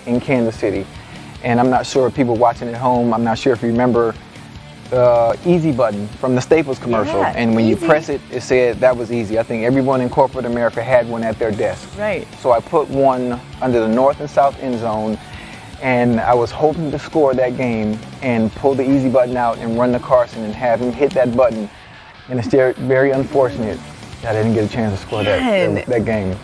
in Kansas City. And I'm not sure if people watching at home, I'm not sure if you remember the easy button from the Staples commercial. Yeah, and when easy. you press it, it said that was easy. I think everyone in corporate America had one at their desk. Right. So I put one under the north and south end zone, and I was hoping to score that game and pull the easy button out and run to Carson and have him hit that button. And it's very unfortunate that I didn't get a chance to score that game.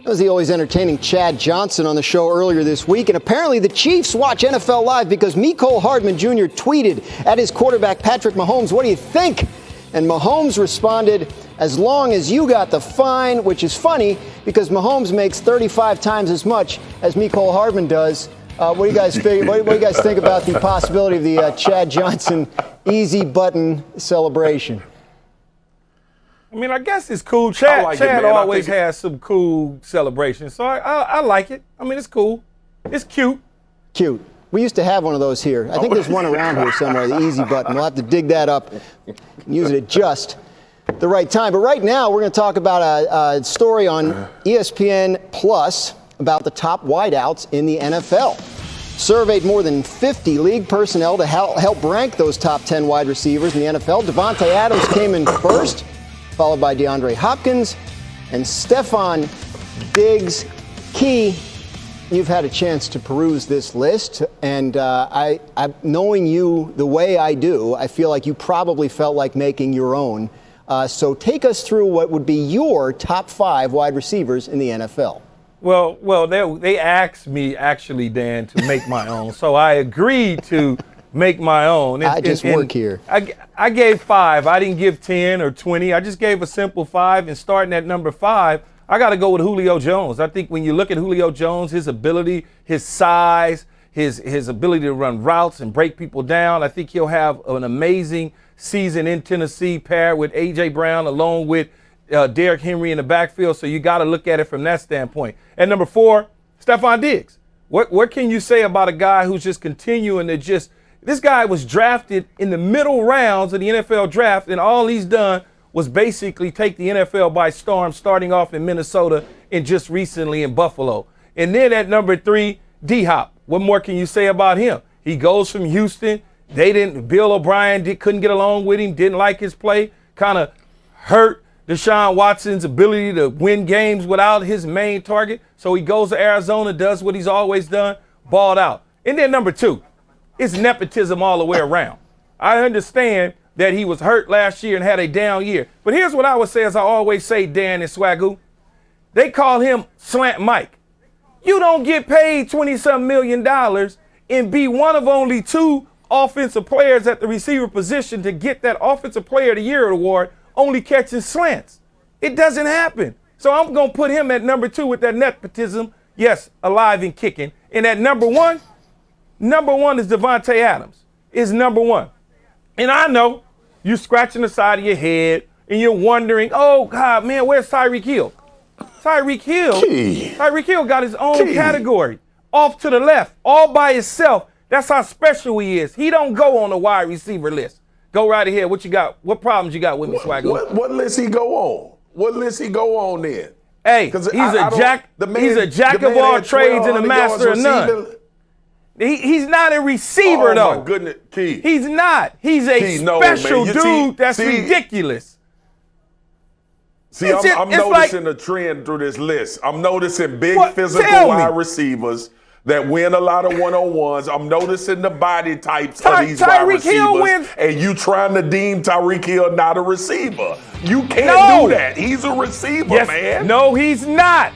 That was the always entertaining Chad Johnson on the show earlier this week. And apparently the Chiefs watch NFL Live because Mecole Hardman Jr. tweeted at his quarterback, Patrick Mahomes, "What do you think?" And Mahomes responded, "As long as you got the fine," which is funny because Mahomes makes 35 times as much as Mecole Hardman does. What do you guys think? What do you guys think about the possibility of the Chad Johnson easy button celebration? I mean, I guess it's cool. Chad always has some cool celebrations, so I like it. I mean, it's cool. It's cute. Cute. We used to have one of those here. I think there's one around here somewhere, the easy button. We'll have to dig that up and use it at just the right time. But right now, we're going to talk about a story on ESPN Plus about the top wideouts in the NFL. Surveyed more than 50 league personnel to help rank those top 10 wide receivers in the NFL. Davante Adams came in first, followed by DeAndre Hopkins and Stefon Diggs. Key, you've had a chance to peruse this list, and I knowing you the way I do, I feel like you probably felt like making your own. So take us through what would be your top 5 wide receivers in the NFL. Well, they asked me, actually, Dan, to make my own, so I agreed to make my own. I just work here. I gave 5. I didn't give 10 or 20. I just gave a simple 5, and starting at number 5, I got to go with Julio Jones. I think when you look at Julio Jones, his ability, his size, his ability to run routes and break people down, I think he'll have an amazing season in Tennessee paired with A.J. Brown along with Derrick Henry in the backfield. So you got to look at it from that standpoint. At number 4, Stefon Diggs. What can you say about a guy who's just continuing to just – this guy was drafted in the middle rounds of the NFL draft, and all he's done was basically take the NFL by storm, starting off in Minnesota and just recently in Buffalo. And then at number 3, D-Hop. What more can you say about him? He goes from Houston. Bill O'Brien couldn't get along with him, didn't like his play, kind of hurt Deshaun Watson's ability to win games without his main target. So he goes to Arizona, does what he's always done, balled out. And then number 2, it's nepotism all the way around. I understand that he was hurt last year and had a down year. But here's what I would say, as I always say, Dan and Swagoo. They call him Slant Mike. You don't get paid $20-some million and be one of only 2 offensive players at the receiver position to get that Offensive Player of the Year award, only catching slants. It doesn't happen. So I'm going to put him at number 2 with that nepotism. Yes, alive and kicking. And at number 1 is Davante Adams. Is number 1. And I know you're scratching the side of your head and you're wondering, oh, God, man, where's Tyreek Hill? Tyreek Hill got his own category, off to the left, all by himself. That's how special he is. He don't go on the wide receiver list. Go right ahead. What you got? What problems you got with me, Swagger? What list he go on? What list he go on then? Hey, he's a jack of all trades and a master of none. He's not a receiver, though. Oh, my goodness, Key. He's not. He's a special dude that's ridiculous. See, I'm noticing a trend through this list. I'm noticing big physical wide receivers that win a lot of one-on-ones. I'm noticing the body types of these wide receivers. And you trying to deem Tyreek Hill not a receiver. You can't do that. He's a receiver, man. No, he's not.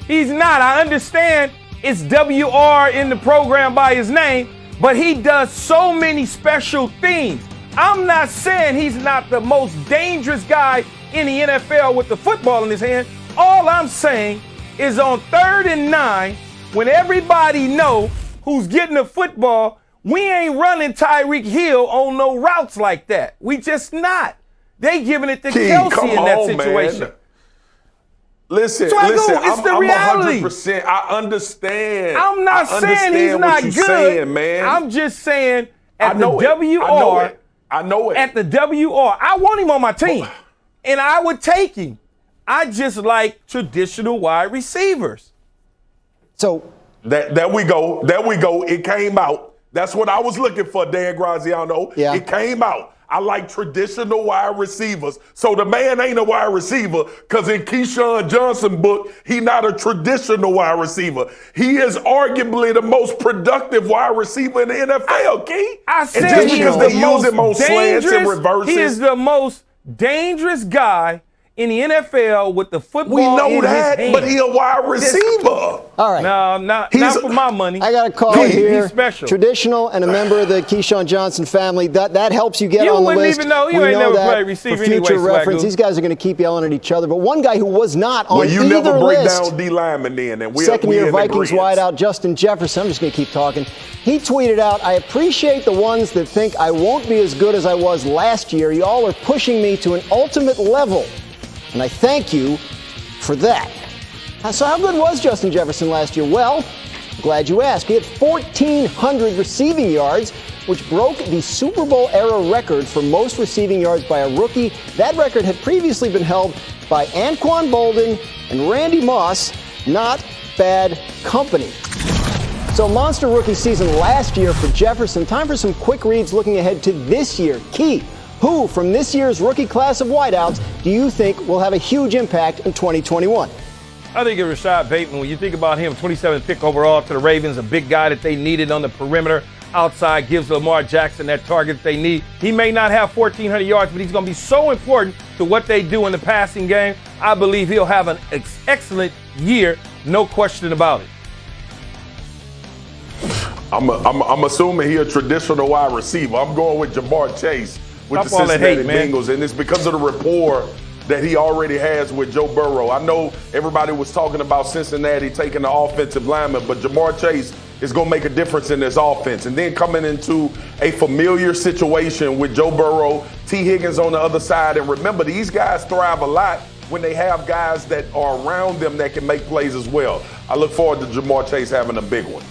He's not. I understand it's WR in the program by his name, but he does so many special things. I'm not saying he's not the most dangerous guy in the NFL with the football in his hand. All I'm saying is on 3rd and 9, when everybody know who's getting the football, we ain't running Tyreek Hill on no routes like that. We just not. They giving it to Kelsey in that situation. Man. Listen, it's the reality. 100%. I understand. I'm not saying he's not good. Saying, man. I'm just saying at the WR. I know it. At the WR, I want him on my team, and I would take him. I just like traditional wide receivers. So there we go. There we go. It came out. That's what I was looking for, Dan Graziano. Yeah. It came out. I like traditional wide receivers. So the man ain't a wide receiver because in Keyshawn Johnson's book, he not a traditional wide receiver. He is arguably the most productive wide receiver in the NFL, Key. I said and just because they use him on slants and reverses. He is the most dangerous guy in the NFL with the football we know in that, his hand. but he a wide receiver. All right. No, not for my money. I got a call here. He's special. Traditional and a member of the Keyshawn Johnson family. That helps you get You on the wouldn't list. even know. You We ain't know never that played receiver for future anyway, reference. Swagoo. These guys are going to keep yelling at each other. But one guy who was not on you either never break list, down D lineman then. And second-year Vikings wideout Justin Jefferson. I'm just going to keep talking. He tweeted out, "I appreciate the ones that think I won't be as good as I was last year. Y'all are pushing me to an ultimate level, and I thank you for that." So how good was Justin Jefferson last year? Well, glad you asked. He had 1,400 receiving yards, which broke the Super Bowl era record for most receiving yards by a rookie. That record had previously been held by Anquan Boldin and Randy Moss. Not bad company. So monster rookie season last year for Jefferson. Time for some quick reads looking ahead to this year. Key, who from this year's rookie class of wideouts do you think will have a huge impact in 2021? I think it's Rashad Bateman. When you think about him, 27th pick overall to the Ravens, a big guy that they needed on the perimeter. Outside gives Lamar Jackson that target that they need. He may not have 1,400 yards, but he's going to be so important to what they do in the passing game. I believe he'll have an excellent year, no question about it. I'm assuming he a traditional wide receiver. I'm going with Jamar Chase with Stop the all that hate, Cincinnati man. Bengals, and it's because of the rapport that he already has with Joe Burrow. I know everybody was talking about Cincinnati taking the offensive lineman, but Jamar Chase is going to make a difference in this offense. And then coming into a familiar situation with Joe Burrow, T. Higgins on the other side. And remember, these guys thrive a lot when they have guys that are around them that can make plays as well. I look forward to Jamar Chase having a big one.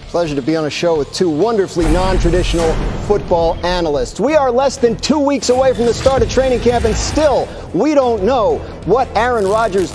Pleasure to be on a show with two wonderfully non-traditional football analysts. We are less than 2 weeks away from the start of training camp, and still, we don't know what Aaron Rodgers